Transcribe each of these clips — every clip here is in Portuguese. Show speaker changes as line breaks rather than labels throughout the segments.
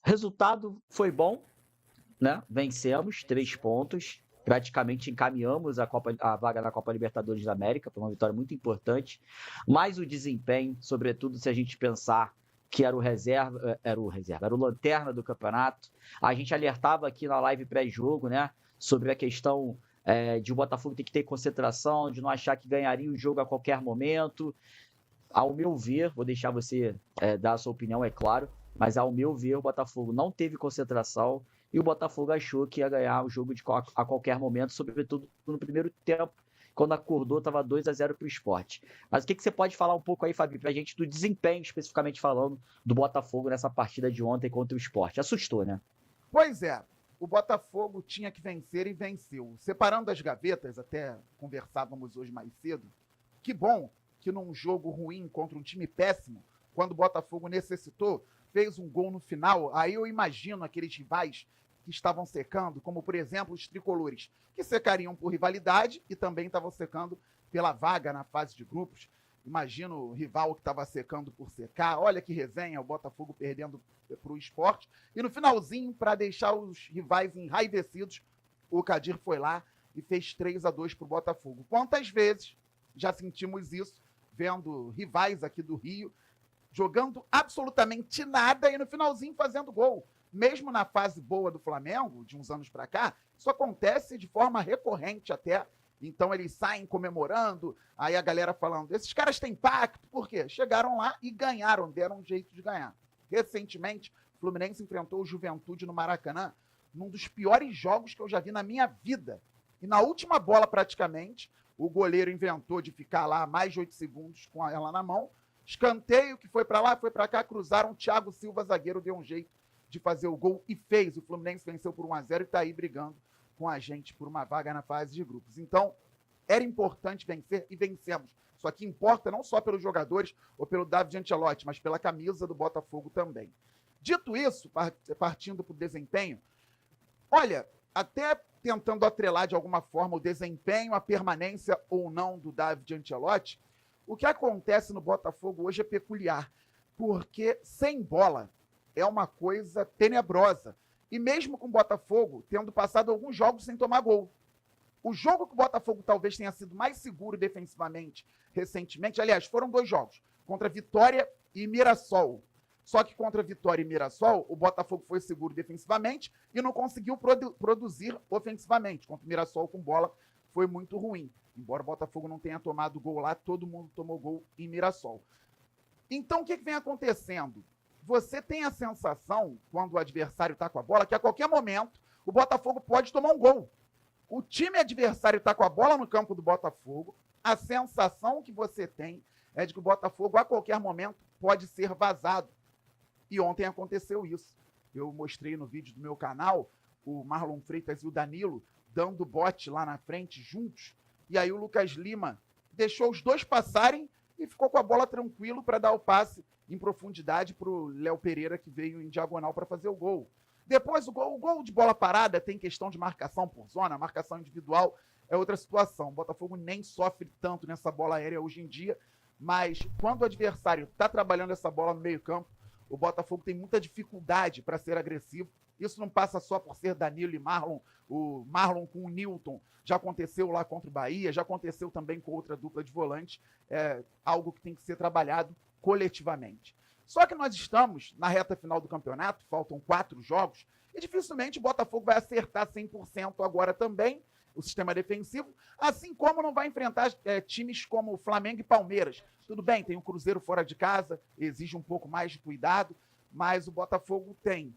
Resultado foi bom, né? Vencemos 3 pontos, praticamente encaminhamos a vaga na Copa Libertadores da América, foi uma vitória muito importante, mas o desempenho, sobretudo se a gente pensar que era o lanterna do campeonato, a gente alertava aqui na live pré-jogo, né, sobre a questão de o Botafogo ter que ter concentração, de não achar que ganharia o jogo a qualquer momento. Ao meu ver, vou deixar você dar a sua opinião, é claro, mas ao meu ver, o Botafogo não teve concentração e o Botafogo achou que ia ganhar o jogo a qualquer momento, sobretudo no primeiro tempo, quando acordou, estava 2-0 para o Sport. Mas o que você pode falar um pouco aí, Fabi, para a gente do desempenho, especificamente falando, do Botafogo nessa partida de ontem contra o Sport? Assustou, né?
Pois é, o Botafogo tinha que vencer e venceu. Separando as gavetas, até conversávamos hoje mais cedo, que bom que num jogo ruim contra um time péssimo, quando o Botafogo necessitou, fez um gol no final. Aí eu imagino aqueles rivais que estavam secando, como por exemplo os tricolores, que secariam por rivalidade e também estavam secando pela vaga na fase de grupos. Imagino o rival que estava secando por secar. Olha que resenha, o Botafogo perdendo para o Sport. E no finalzinho, para deixar os rivais enraivecidos, o Kadir foi lá e fez 3-2 para o Botafogo. Quantas vezes já sentimos isso, vendo rivais aqui do Rio, jogando absolutamente nada e no finalzinho fazendo gol. Mesmo na fase boa do Flamengo, de uns anos para cá, isso acontece de forma recorrente até. Então eles saem comemorando, aí a galera falando, esses caras têm pacto, por quê? Chegaram lá e ganharam, deram um jeito de ganhar. Recentemente, o Fluminense enfrentou o Juventude no Maracanã, num dos piores jogos que eu já vi na minha vida. E na última bola, praticamente, o goleiro inventou de ficar lá mais de 8 segundos com ela na mão, escanteio que foi para lá, foi para cá, cruzaram, o Thiago Silva, zagueiro, deu um jeito de fazer o gol e fez. O Fluminense venceu por 1-0 e está aí brigando com a gente por uma vaga na fase de grupos. Então, era importante vencer e vencemos. Só que importa não só pelos jogadores ou pelo David Ancelotti, mas pela camisa do Botafogo também. Dito isso, partindo para o desempenho, olha, até tentando atrelar de alguma forma o desempenho, a permanência ou não do David Ancelotti, o que acontece no Botafogo hoje é peculiar, porque sem bola é uma coisa tenebrosa. E mesmo com o Botafogo tendo passado alguns jogos sem tomar gol. O jogo que o Botafogo talvez tenha sido mais seguro defensivamente recentemente, aliás, foram 2 jogos, contra Vitória e Mirassol. Só que contra Vitória e Mirassol, o Botafogo foi seguro defensivamente e não conseguiu produzir ofensivamente. Contra o Mirassol com bola foi muito ruim. Embora o Botafogo não tenha tomado gol lá, todo mundo tomou gol em Mirassol. Então, o que vem acontecendo? Você tem a sensação, quando o adversário está com a bola, que a qualquer momento o Botafogo pode tomar um gol. O time adversário está com a bola no campo do Botafogo, a sensação que você tem é de que o Botafogo a qualquer momento pode ser vazado. E ontem aconteceu isso. Eu mostrei no vídeo do meu canal o Marlon Freitas e o Danilo dando bote lá na frente juntos. E aí o Lucas Lima deixou os dois passarem e ficou com a bola tranquilo para dar o passe em profundidade para o Léo Pereira, que veio em diagonal para fazer o gol. Depois, o gol de bola parada tem questão de marcação por zona, marcação individual é outra situação. O Botafogo nem sofre tanto nessa bola aérea hoje em dia, mas quando o adversário está trabalhando essa bola no meio campo, o Botafogo tem muita dificuldade para ser agressivo. Isso não passa só por ser Danilo e Marlon, o Marlon com o Newton. Já aconteceu lá contra o Bahia, já aconteceu também com outra dupla de volantes. É algo que tem que ser trabalhado coletivamente. Só que nós estamos na reta final do campeonato, faltam 4 jogos, e dificilmente o Botafogo vai acertar 100% agora também o sistema defensivo, assim como não vai enfrentar times como Flamengo e Palmeiras. Tudo bem, tem o Cruzeiro fora de casa, exige um pouco mais de cuidado, mas o Botafogo tem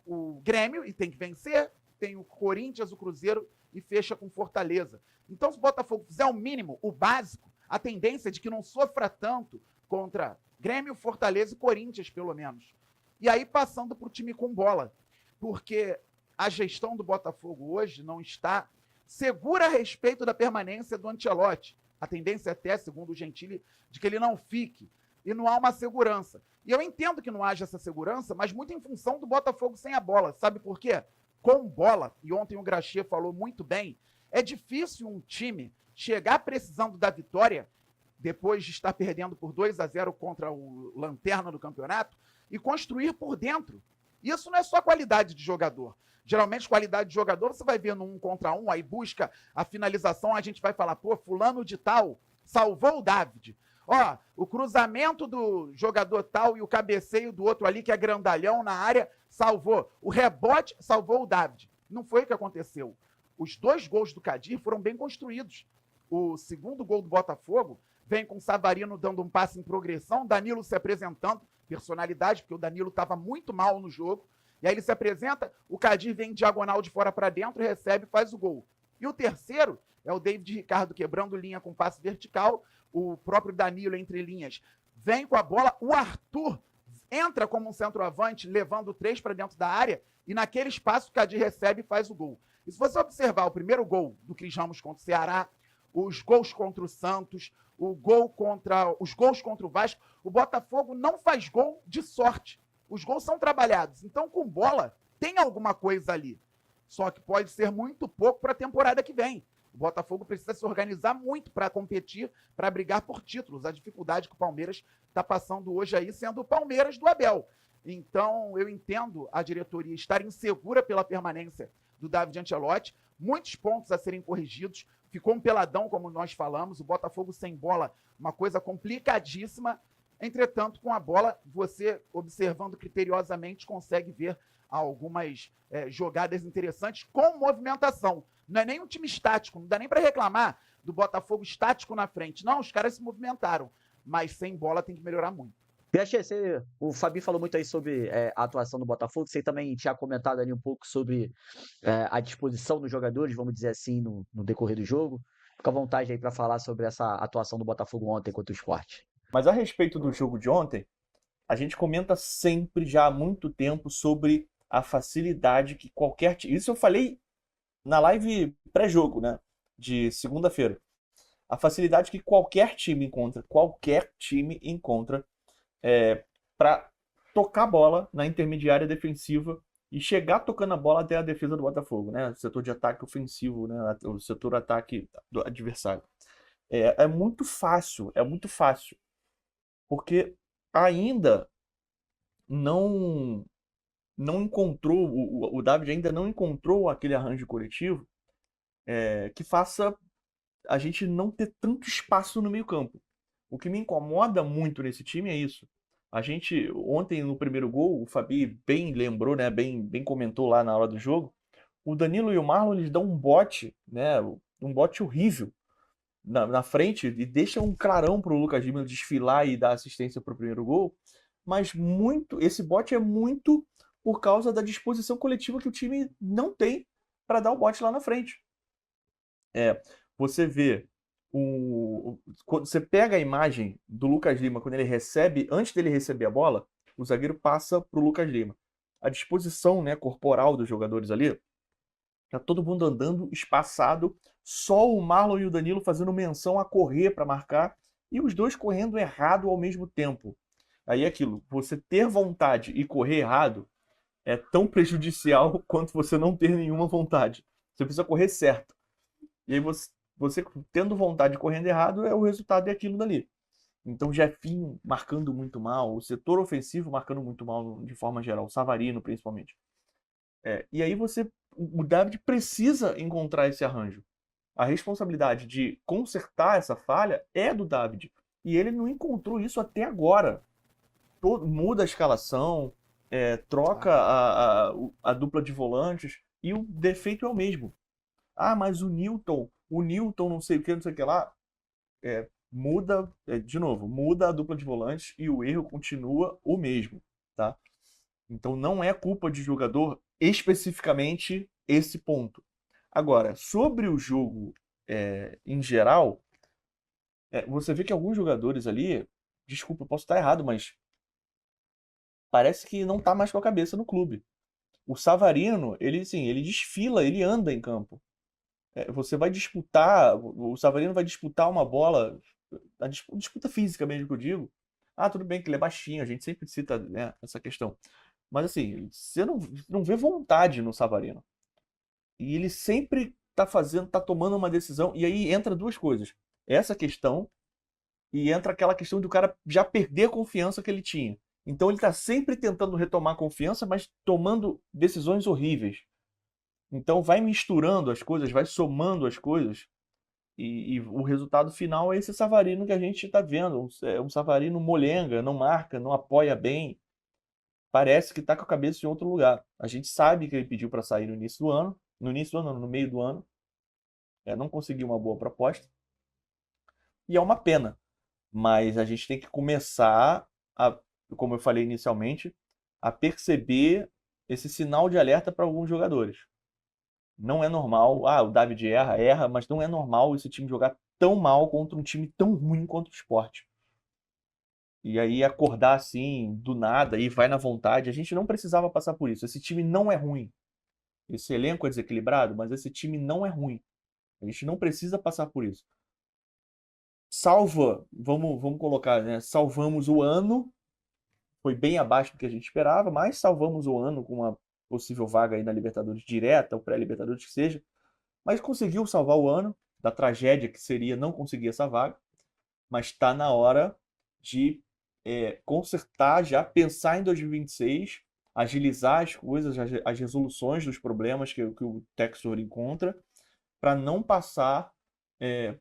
o Grêmio e tem que vencer, tem o Corinthians, o Cruzeiro e fecha com Fortaleza. Então, se o Botafogo fizer o mínimo, o básico, a tendência é de que não sofra tanto contra Grêmio, Fortaleza e Corinthians, pelo menos. E aí, passando para o time com bola, porque a gestão do Botafogo hoje não está segura a respeito da permanência do Ancelotti. A tendência até, segundo o Gentili, de que ele não fique. E não há uma segurança. E eu entendo que não haja essa segurança, mas muito em função do Botafogo sem a bola. Sabe por quê? Com bola, e ontem o Graxia falou muito bem, é difícil um time chegar precisando da vitória, depois de estar perdendo por 2-0 contra o lanterna do campeonato, e construir por dentro. Isso não é só qualidade de jogador. Geralmente, qualidade de jogador, você vai ver no 1 contra 1, aí busca a finalização, a gente vai falar, pô, fulano de tal salvou o David. Ó, o cruzamento do jogador tal e o cabeceio do outro ali, que é grandalhão na área, salvou. O rebote salvou o David. Não foi o que aconteceu. Os 2 gols do Kadir foram bem construídos. O segundo gol do Botafogo vem com o Savarino dando um passe em progressão, Danilo se apresentando, personalidade, porque o Danilo estava muito mal no jogo, e aí ele se apresenta, o Kadir vem em diagonal de fora para dentro, recebe e faz o gol. E o terceiro é o David Ricardo quebrando linha com passe vertical, o próprio Danilo entre linhas vem com a bola, o Arthur entra como um centroavante, levando 3 para dentro da área, e naquele espaço o Kadir recebe e faz o gol. E se você observar o primeiro gol do Cris Ramos contra o Ceará, os gols contra o Santos, os gols contra o Vasco, o Botafogo não faz gol de sorte. Os gols são trabalhados. Então, com bola, tem alguma coisa ali. Só que pode ser muito pouco para a temporada que vem. O Botafogo precisa se organizar muito para competir, para brigar por títulos. A dificuldade que o Palmeiras está passando hoje aí, sendo o Palmeiras do Abel. Então, eu entendo a diretoria estar insegura pela permanência do David Ancelotti. Muitos pontos a serem corrigidos. Ficou um peladão, como nós falamos. O Botafogo sem bola, uma coisa complicadíssima. Entretanto, com a bola, você, observando criteriosamente, consegue ver algumas jogadas interessantes com movimentação. Não é nem um time estático, não dá nem para reclamar do Botafogo estático na frente. Não, os caras se movimentaram, mas sem bola tem que melhorar muito.
O Fabi falou muito aí sobre a atuação do Botafogo, você também tinha comentado ali um pouco sobre a disposição dos jogadores, vamos dizer assim, no decorrer do jogo. Fica à vontade aí para falar sobre essa atuação do Botafogo ontem contra o Sport.
Mas a respeito do jogo de ontem, a gente comenta sempre, já há muito tempo, sobre a facilidade que qualquer time... Isso eu falei na live pré-jogo, né? De segunda-feira. A facilidade que qualquer time encontra para tocar a bola na intermediária defensiva e chegar tocando a bola até a defesa do Botafogo, né? O setor de ataque ofensivo, né? O setor de ataque do adversário. É muito fácil, porque ainda não encontrou, o David ainda não encontrou aquele arranjo coletivo que faça a gente não ter tanto espaço no meio campo. O que me incomoda muito nesse time é isso. A gente, ontem no primeiro gol, o Fabi bem lembrou, né, bem comentou lá na hora do jogo, o Danilo e o Marlon, eles dão um bote, né, um bote horrível na frente e deixa um clarão pro Lucas Lima desfilar e dar assistência pro primeiro gol, mas esse bote é muito por causa da disposição coletiva que o time não tem para dar o bote lá na frente. Você vê quando você pega a imagem do Lucas Lima quando ele recebe, antes dele receber a bola, o zagueiro passa pro Lucas Lima. A disposição, né, corporal dos jogadores ali, tá todo mundo andando espaçado, só o Marlon e o Danilo fazendo menção a correr para marcar e os dois correndo errado ao mesmo tempo. Aí é aquilo, você ter vontade e correr errado é tão prejudicial quanto você não ter nenhuma vontade. Você precisa correr certo. E aí você tendo vontade e correndo errado, o resultado é aquilo dali. Então, Jefinho marcando muito mal, o setor ofensivo marcando muito mal de forma geral, o Savarino principalmente. E aí o David precisa encontrar esse arranjo. A responsabilidade de consertar essa falha é do David. E ele não encontrou isso até agora. Muda a escalação, troca a dupla de volantes e o defeito é o mesmo. Ah, mas o Newton não sei o que lá. Muda a dupla de volantes e o erro continua o mesmo, tá? Então não é culpa de jogador especificamente esse ponto. Agora, sobre o jogo em geral, você vê que alguns jogadores ali, desculpa, eu posso estar errado, mas parece que não está mais com a cabeça no clube. O Savarino, ele desfila, ele anda em campo. Você vai disputar, o Savarino vai disputar uma bola, a disputa física mesmo que eu digo. Ah, tudo bem que ele é baixinho, a gente sempre cita, né, essa questão. Mas assim, você não vê vontade no Savarino. E ele sempre tá tomando uma decisão, e aí entra duas coisas. Essa questão, e entra aquela questão do cara já perder a confiança que ele tinha. Então ele está sempre tentando retomar a confiança, mas tomando decisões horríveis. Então vai misturando as coisas, vai somando as coisas, e o resultado final é esse Savarino que a gente está vendo. É um Savarino molenga, não marca, não apoia bem. Parece que está com a cabeça em outro lugar. A gente sabe que ele pediu para sair no início do ano. No início do ano, não, no meio do ano. Não conseguiu uma boa proposta. E é uma pena. Mas a gente tem que começar a, como eu falei inicialmente, a perceber esse sinal de alerta para alguns jogadores. Não é normal, o David erra, mas não é normal esse time jogar tão mal contra um time tão ruim contra o Sport. E aí acordar assim, do nada, e vai na vontade. A gente não precisava passar por isso. Esse time não é ruim. Esse elenco é desequilibrado, mas esse time não é ruim. A gente não precisa passar por isso. Vamos colocar, né? Salvamos o ano. Foi bem abaixo do que a gente esperava, mas salvamos o ano com uma possível vaga aí na Libertadores direta, ou pré-Libertadores que seja. Mas conseguiu salvar o ano da tragédia que seria não conseguir essa vaga. Mas está na hora de consertar já, pensar em 2026, agilizar as coisas, as resoluções dos problemas que o Textor encontra, para não passar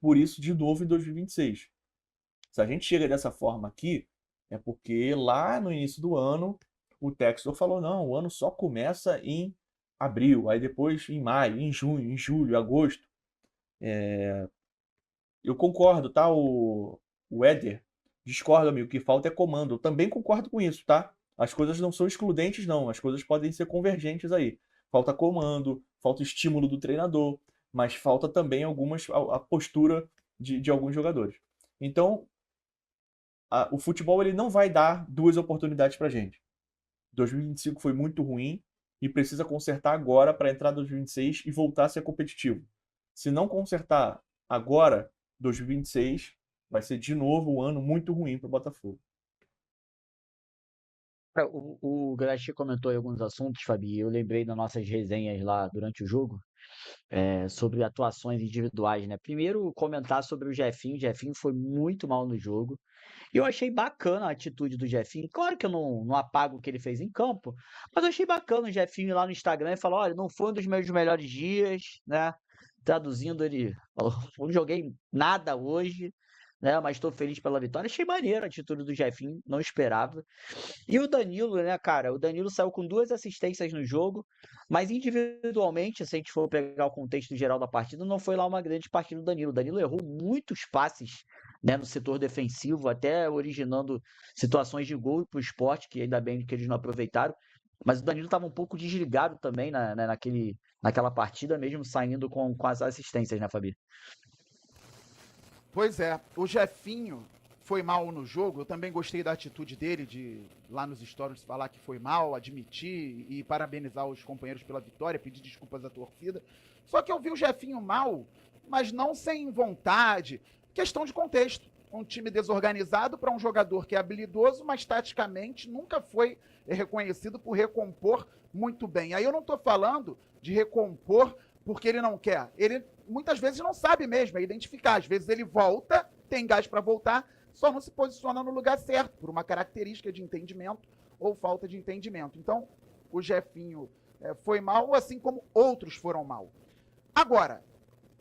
por isso de novo em 2026. Se a gente chega dessa forma aqui, é porque lá no início do ano o Textor falou, não, o ano só começa em abril, aí depois em maio, em junho, em julho, agosto. Eu concordo, tá? O Éder discorda, amigo, o que falta é comando. Eu também concordo com isso, tá? As coisas não são excludentes, não. As coisas podem ser convergentes aí. Falta comando, falta estímulo do treinador, mas falta também a postura de alguns jogadores. Então, o futebol ele não vai dar duas oportunidades pra gente. 2025 foi muito ruim e precisa consertar agora para entrar em 2026 e voltar a ser competitivo. Se não consertar agora, 2026 vai ser de novo um ano muito ruim para o Botafogo.
O Grachi comentou aí alguns assuntos, Fabi. Eu lembrei das nossas resenhas lá durante o jogo, sobre atuações individuais, né? Primeiro, comentar sobre o Jefinho. O Jefinho foi muito mal no jogo. E eu achei bacana a atitude do Jefinho. Claro que eu não apago o que ele fez em campo, mas eu achei bacana o Jefinho ir lá no Instagram e falar: olha, não foi um dos meus melhores dias, né? Traduzindo, ele falou: não joguei nada hoje, né? Mas estou feliz pela vitória. Achei maneiro a atitude do Jefinho, não esperava. E o Danilo, né, cara? O Danilo saiu com 2 assistências no jogo, mas individualmente, se a gente for pegar o contexto geral da partida, não foi lá uma grande partida do Danilo. O Danilo errou muitos passes, né, no setor defensivo, até originando situações de gol para o Sport, que ainda bem que eles não aproveitaram. Mas o Danilo estava um pouco desligado também naquela partida, mesmo saindo com as assistências, né, Fabi?
Pois é, o Jefinho foi mal no jogo. Eu também gostei da atitude dele de lá nos stories falar que foi mal, admitir e parabenizar os companheiros pela vitória, pedir desculpas à torcida. Só que eu vi o Jefinho mal, mas não sem vontade. Questão de contexto. Um time desorganizado para um jogador que é habilidoso, mas taticamente nunca foi reconhecido por recompor muito bem. Aí eu não estou falando de recompor porque ele não quer. Ele muitas vezes não sabe mesmo, é identificar. Às vezes ele volta, tem gás para voltar, só não se posiciona no lugar certo, por uma característica de entendimento ou falta de entendimento. Então, o Jefinho foi mal, assim como outros foram mal. Agora,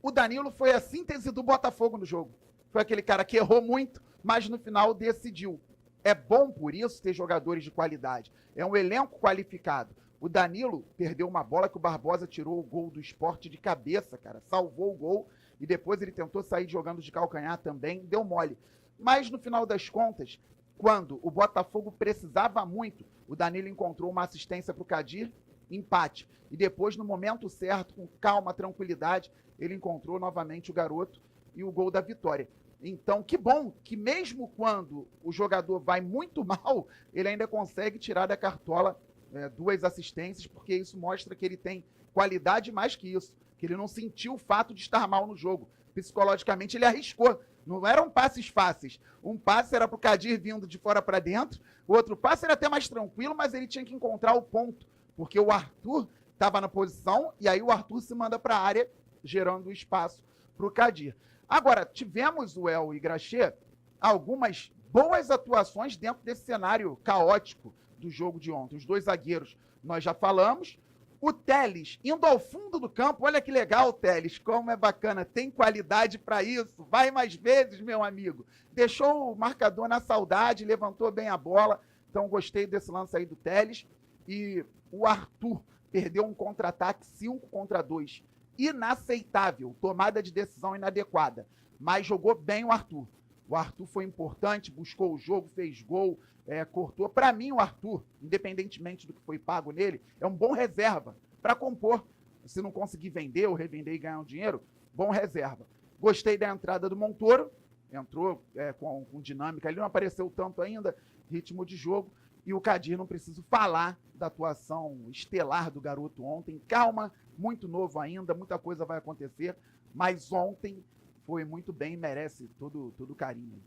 o Danilo foi a síntese do Botafogo no jogo. Foi aquele cara que errou muito, mas no final decidiu. É bom, por isso, ter jogadores de qualidade. É um elenco qualificado. O Danilo perdeu uma bola que o Barbosa tirou o gol do Sport de cabeça, cara. Salvou o gol e depois ele tentou sair jogando de calcanhar também, deu mole. Mas no final das contas, quando o Botafogo precisava muito, o Danilo encontrou uma assistência para o Kadir, empate. E depois, no momento certo, com calma, tranquilidade, ele encontrou novamente o garoto e o gol da vitória. Então, que bom que mesmo quando o jogador vai muito mal, ele ainda consegue tirar da cartola 2 assistências, porque isso mostra que ele tem qualidade mais que isso, que ele não sentiu o fato de estar mal no jogo. Psicologicamente, ele arriscou. Não eram passes fáceis. Um passe era para o Kadir vindo de fora para dentro, o outro passe era até mais tranquilo, mas ele tinha que encontrar o ponto, porque o Arthur estava na posição, e aí o Arthur se manda para a área, gerando espaço para o Kadir. Agora, tivemos o El e Graxê algumas boas atuações dentro desse cenário caótico do jogo de ontem. Os dois zagueiros nós já falamos. O Telles indo ao fundo do campo, olha que legal, Telles, como é bacana, tem qualidade para isso, vai mais vezes, meu amigo. Deixou o marcador na saudade, levantou bem a bola, então gostei desse lance aí do Telles. E o Arthur perdeu um contra-ataque 5 contra 2, inaceitável, tomada de decisão inadequada, mas jogou bem o Arthur. O Arthur foi importante, buscou o jogo, fez gol, cortou. Para mim, o Arthur, independentemente do que foi pago nele, é um bom reserva para compor. Se não conseguir vender ou revender e ganhar um dinheiro, bom reserva. Gostei da entrada do Montoro, entrou com dinâmica, ele não apareceu tanto ainda, ritmo de jogo. E o Kadir, não preciso falar da atuação estelar do garoto ontem. Calma, muito novo ainda, muita coisa vai acontecer, mas ontem foi muito bem e merece todo o carinho.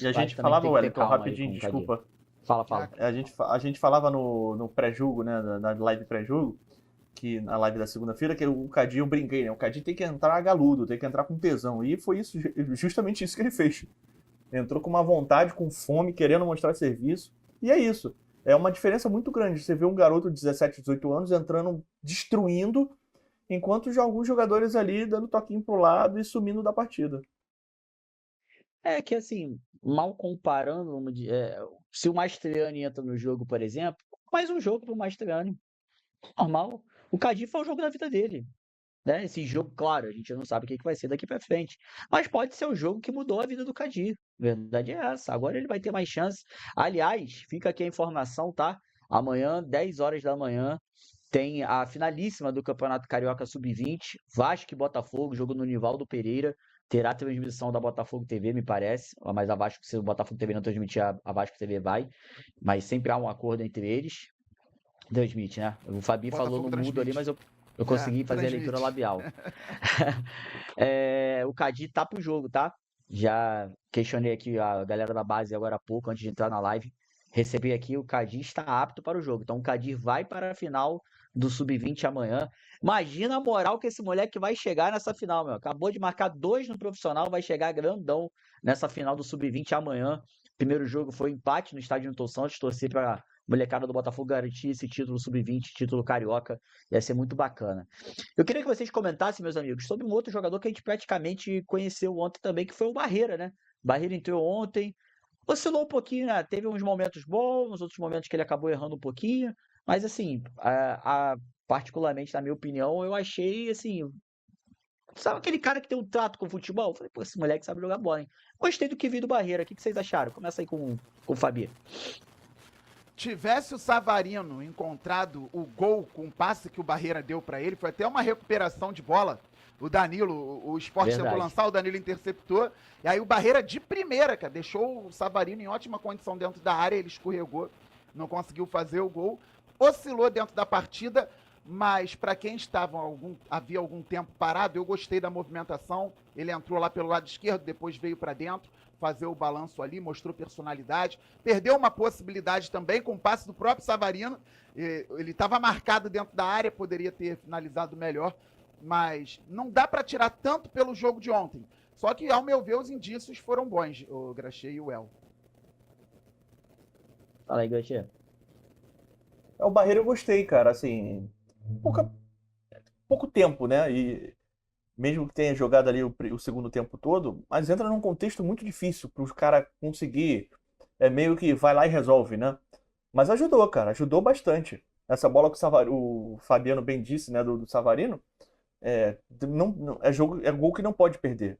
E a gente falava, Wellington, rapidinho, desculpa.
Fala.
A gente falava no pré-jogo, né, na live pré-jogo, que na live da segunda-feira, que o Kadir, eu brinquei, né, o Kadir tem que entrar galudo, tem que entrar com tesão, e foi isso, justamente isso que ele fez. Entrou com uma vontade, com fome, querendo mostrar serviço, e é isso. É uma diferença muito grande, você vê um garoto de 17, 18 anos entrando, destruindo, enquanto já alguns jogadores ali dando toquinho pro lado e sumindo da partida.
É que assim, mal comparando, se o Mastroianni entra no jogo, por exemplo, mais um jogo pro Mastroianni. Normal. O Kadir foi o jogo da vida dele. Né? Esse jogo, claro, a gente não sabe o que vai ser daqui pra frente. Mas pode ser o jogo que mudou a vida do Kadir. Verdade é essa. Agora ele vai ter mais chance. Aliás, fica aqui a informação, tá? Amanhã, 10 horas da manhã, tem a finalíssima do Campeonato Carioca Sub-20, Vasco e Botafogo, jogo no Nivaldo Pereira. Terá transmissão da Botafogo TV, me parece. Mas a Vasco, se o Botafogo TV não transmitir, a Vasco TV vai. Mas sempre há um acordo entre eles. Transmite, né? O Fabi falou no mudo ali, mas eu consegui fazer a leitura labial. O Kadir tá pro jogo, tá? Já questionei aqui a galera da base agora há pouco, antes de entrar na live. Recebi aqui, o Kadir está apto para o jogo. Então o Kadir vai para a final do Sub-20 amanhã. Imagina a moral que esse moleque vai chegar nessa final, meu. Acabou de marcar 2 no profissional, vai chegar grandão nessa final do Sub-20 amanhã. Primeiro jogo foi empate no estádio Newton Santos, torcer para molecada do Botafogo garantir esse título Sub-20, título carioca, ia ser muito bacana. Eu queria que vocês comentassem, meus amigos, sobre um outro jogador que a gente praticamente conheceu ontem também, que foi o Barreira, né? Barreira entrou ontem, oscilou um pouquinho, né? Teve uns momentos bons, outros momentos que ele acabou errando um pouquinho, mas assim, particularmente, na minha opinião, eu achei, assim, sabe aquele cara que tem um trato com o futebol? Eu falei, pô, esse moleque sabe jogar bola, hein? Gostei do que vi do Barreira, o que vocês acharam? Começa aí com o Fabi.
Tivesse o Savarino encontrado o gol com o passe que o Barreira deu para ele, foi até uma recuperação de bola. O Danilo, o Sport tentou lançar, o Danilo interceptou. E aí o Barreira de primeira, cara, deixou o Savarino em ótima condição dentro da área, ele escorregou, não conseguiu fazer o gol. Oscilou dentro da partida, mas para quem havia algum tempo parado, eu gostei da movimentação. Ele entrou lá pelo lado esquerdo, depois veio para dentro, fazer o balanço ali, mostrou personalidade. Perdeu uma possibilidade também com o passe do próprio Savarino. Ele estava marcado dentro da área, poderia ter finalizado melhor, mas não dá para tirar tanto pelo jogo de ontem. Só que, ao meu ver, os indícios foram bons, o Graxê e o El.
Fala aí, Graxê.
O Barreira eu gostei, cara, assim, pouco tempo, né, e mesmo que tenha jogado ali o segundo tempo todo, mas entra num contexto muito difícil para os caras conseguir, meio que vai lá e resolve, né, mas ajudou, cara, ajudou bastante. Essa bola que o Fabiano bem disse, né, do Savarino, é gol que não pode perder,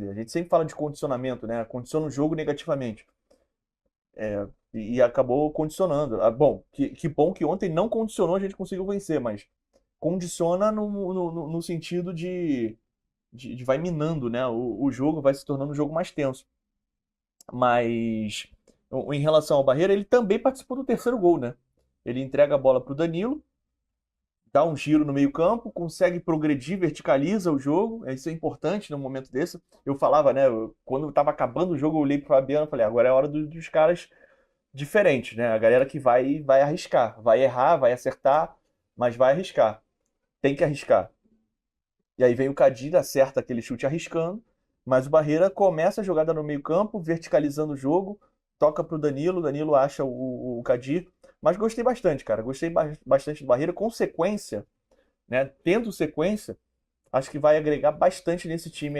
a gente sempre fala de condicionamento, né, condiciona o jogo negativamente. E acabou condicionando. Bom, que bom que ontem não condicionou, a gente conseguiu vencer, mas condiciona no sentido de vai minando, né? O jogo vai se tornando um jogo mais tenso. Mas em relação ao Barreira, ele também participou do terceiro gol, né? Ele entrega a bola para o Danilo, dá um giro no meio-campo, consegue progredir, verticaliza o jogo. Isso é importante num momento desse. Eu falava, né? Quando estava acabando o jogo, eu olhei para o Fabiano e falei, agora é a hora dos caras diferentes, né? A galera que vai arriscar, vai errar, vai acertar, mas vai arriscar. Tem que arriscar. E aí vem o Kadir, acerta aquele chute arriscando, Mas o Barreira começa a jogada no meio-campo, verticalizando o jogo, toca pro Danilo, o Danilo acha o Kadir. Mas gostei bastante, cara. Gostei bastante do Barreira. Com sequência, né? Tendo sequência, acho que vai agregar bastante nesse time aí.